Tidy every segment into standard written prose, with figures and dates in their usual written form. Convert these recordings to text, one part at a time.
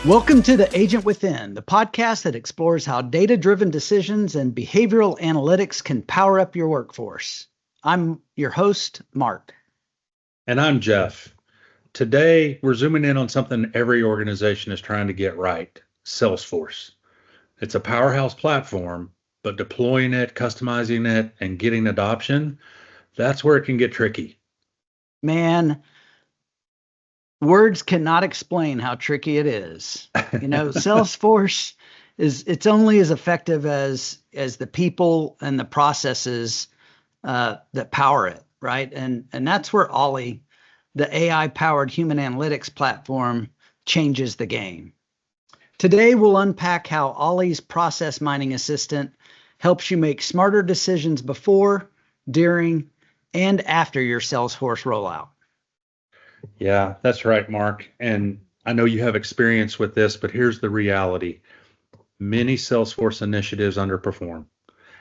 Welcome to The Agent Within, the podcast that explores how data-driven decisions and behavioral analytics can power up your workforce. I'm your host, Mark. And I'm Jeff. Today, we're zooming in on something every organization is trying to get right, Salesforce. It's a powerhouse platform, but deploying it, customizing it, and getting adoption, that's where it can get tricky. Man, words cannot explain how tricky it is. Salesforce it's only as effective as the people and the processes that power it, right? And that's where Ollie, the AI-powered human analytics platform, changes the game. Today, we'll unpack how Ollie's process mining assistant helps you make smarter decisions before, during, and after your Salesforce rollout. Yeah, that's right, Mark. And I know you have experience with this, but here's the reality. Many Salesforce initiatives underperform.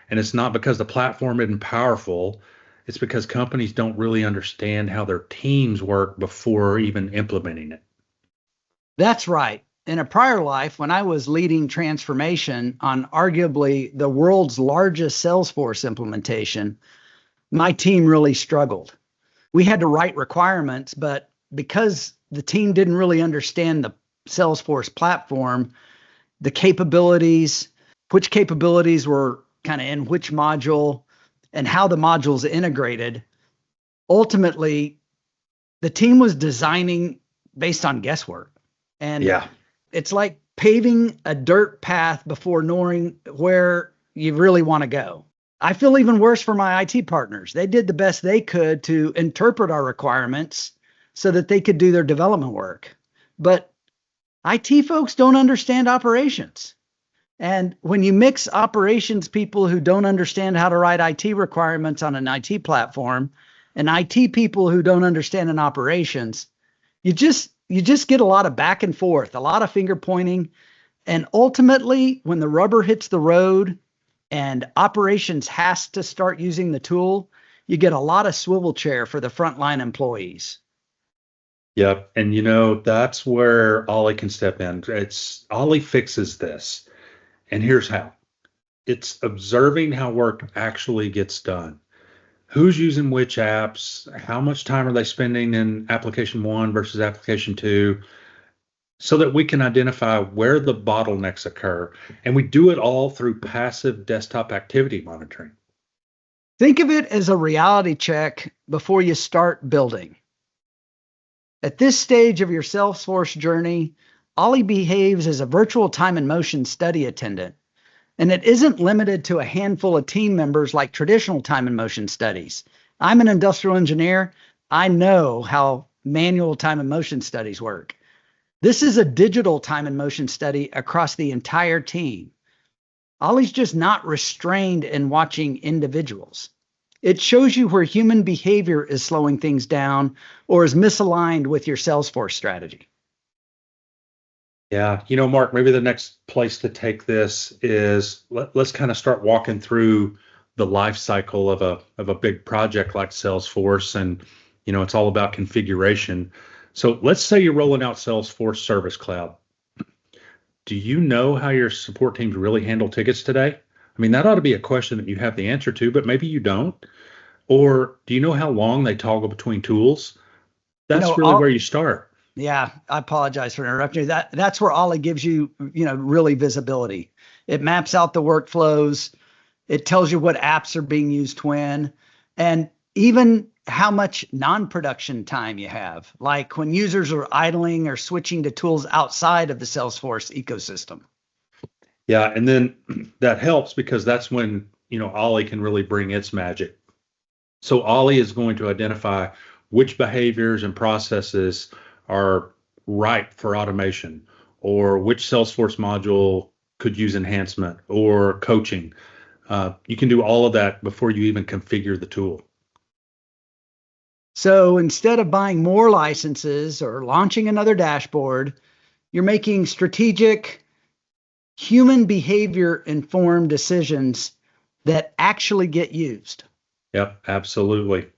And it's not because the platform isn't powerful. It's because companies don't really understand how their teams work before even implementing it. That's right. In a prior life, when I was leading transformation on arguably the world's largest Salesforce implementation, my team really struggled. We had to write requirements, but because the team didn't really understand the Salesforce platform, the capabilities, which capabilities were kind of in which module, and how the modules integrated, ultimately, the team was designing based on guesswork. And it's like paving a dirt path before knowing where you really want to go. I feel even worse for my IT partners. They did the best they could to interpret our requirements so that they could do their development work. But IT folks don't understand operations. And when you mix operations people who don't understand how to write IT requirements on an IT platform and IT people who don't understand an operations, you just get a lot of back and forth, a lot of finger pointing. And ultimately, when the rubber hits the road and operations has to start using the tool, you get a lot of swivel chair for the frontline employees. Yep. And that's where Ollie can step in. Ollie fixes this. And here's how. It's observing how work actually gets done. Who's using which apps? How much time are they spending in application 1 versus application 2? So that we can identify where the bottlenecks occur. And we do it all through passive desktop activity monitoring. Think of it as a reality check before you start building. At this stage of your Salesforce journey, Ollie behaves as a virtual time and motion study attendant. And it isn't limited to a handful of team members like traditional time and motion studies. I'm an industrial engineer. I know how manual time and motion studies work. This is a digital time and motion study across the entire team. Ollie's just not restrained in watching individuals. It shows you where human behavior is slowing things down or is misaligned with your Salesforce strategy. Yeah, Mark, maybe the next place to take this is let's kind of start walking through the life cycle of a big project like Salesforce, and it's all about configuration. So let's say you're rolling out Salesforce Service Cloud. Do you know how your support teams really handle tickets today? I mean, that ought to be a question that you have the answer to, but maybe you don't. Or do you know how long they toggle between tools? That's really where you start. Yeah, I apologize for interrupting you. That's where Ollie gives you, really visibility. It maps out the workflows. It tells you what apps are being used when, and even how much non-production time you have, like when users are idling or switching to tools outside of the Salesforce ecosystem. Yeah, and then that helps because that's when, Ollie can really bring its magic. So Ollie is going to identify which behaviors and processes are ripe for automation, or which Salesforce module could use enhancement or coaching. You can do all of that before you even configure the tool. So instead of buying more licenses or launching another dashboard, you're making strategic, human behavior informed decisions that actually get used. Yep, absolutely.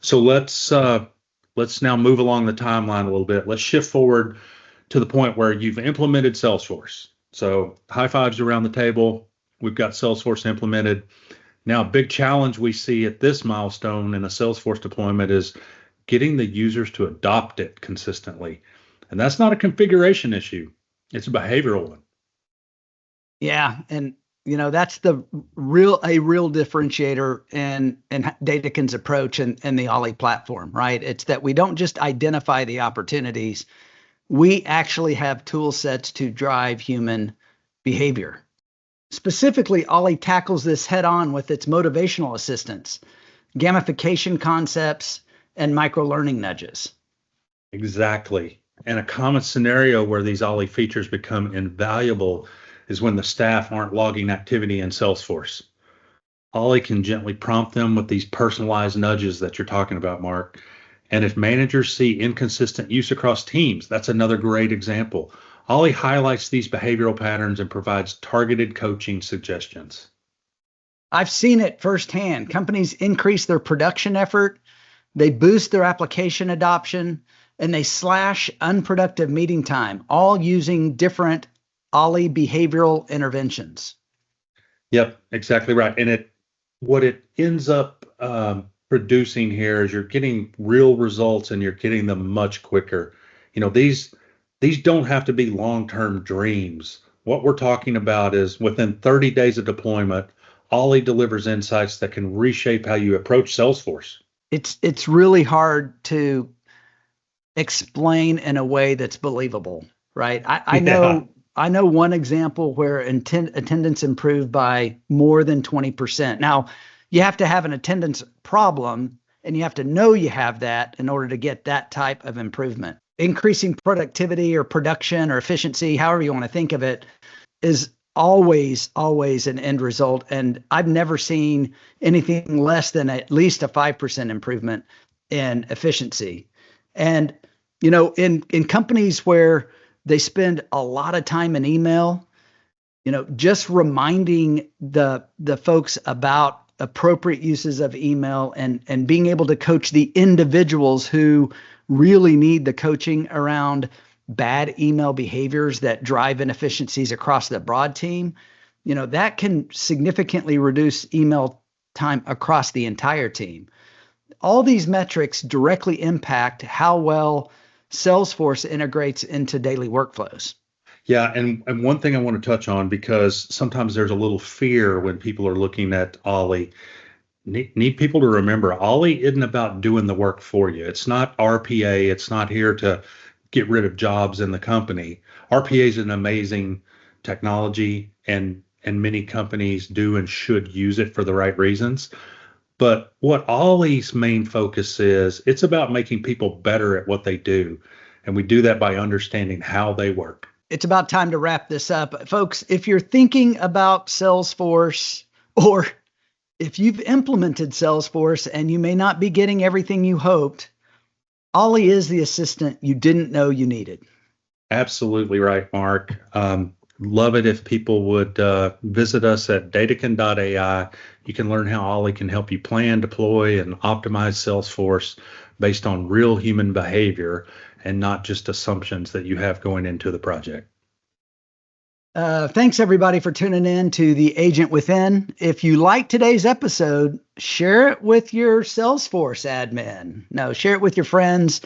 So let's now move along the timeline a little bit. Let's shift forward to the point where you've implemented Salesforce. So high fives around the table. We've got Salesforce implemented. Now, a big challenge we see at this milestone in a Salesforce deployment is getting the users to adopt it consistently. And that's not a configuration issue. It's a behavioral one. Yeah. And that's a real differentiator in Dataken's approach and the Ollie platform, right? It's that we don't just identify the opportunities. We actually have tool sets to drive human behavior. Specifically, Ollie tackles this head on with its motivational assistance, gamification concepts, and micro-learning nudges. Exactly. And a common scenario where these Ollie features become invaluable is when the staff aren't logging activity in Salesforce. Ollie can gently prompt them with these personalized nudges that you're talking about, Mark. And if managers see inconsistent use across teams, that's another great example. Ollie highlights these behavioral patterns and provides targeted coaching suggestions. I've seen it firsthand. Companies increase their production effort, they boost their application adoption, and they slash unproductive meeting time, all using different Ollie behavioral interventions. Yep, exactly right. And what it ends up producing here is you're getting real results and you're getting them much quicker. These don't have to be long-term dreams. What we're talking about is within 30 days of deployment, Ollie delivers insights that can reshape how you approach Salesforce. It's really hard to explain in a way that's believable, right? I know one example where attendance improved by more than 20%. Now, you have to have an attendance problem, and you have to know you have that in order to get that type of improvement. Increasing productivity or production or efficiency, however you want to think of it, is always an end result. And I've never seen anything less than at least a 5% improvement in efficiency. And, in companies where they spend a lot of time in email, just reminding the folks about appropriate uses of email and being able to coach the individuals who really need the coaching around bad email behaviors that drive inefficiencies across the broad team, that can significantly reduce email time across the entire team. All these metrics directly impact how well Salesforce integrates into daily workflows. Yeah, and one thing I want to touch on, because sometimes there's a little fear when people are looking at Ollie. Need people to remember, Ollie isn't about doing the work for you. It's not RPA. It's not here to get rid of jobs in the company. RPA is an amazing technology, and many companies do and should use it for the right reasons. But what Ollie's main focus is, it's about making people better at what they do. And we do that by understanding how they work. It's about time to wrap this up. Folks, if you're thinking about Salesforce, or if you've implemented Salesforce and you may not be getting everything you hoped, Ollie is the assistant you didn't know you needed. Absolutely right, Mark. Love it if people would visit us at dataken.ai. You can learn how Ollie can help you plan, deploy, and optimize Salesforce based on real human behavior and not just assumptions that you have going into the project. Thanks, everybody, for tuning in to The Agent Within. If you like today's episode, share it with your Salesforce admin. No, share it with your friends.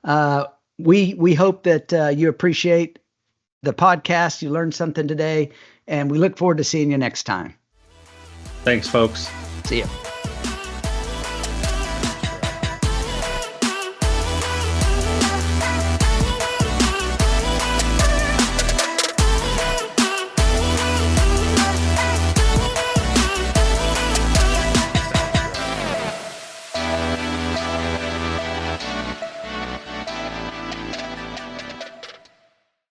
We hope that you appreciate the podcast. You learned something today, and we look forward to seeing you next time. Thanks, folks. See you.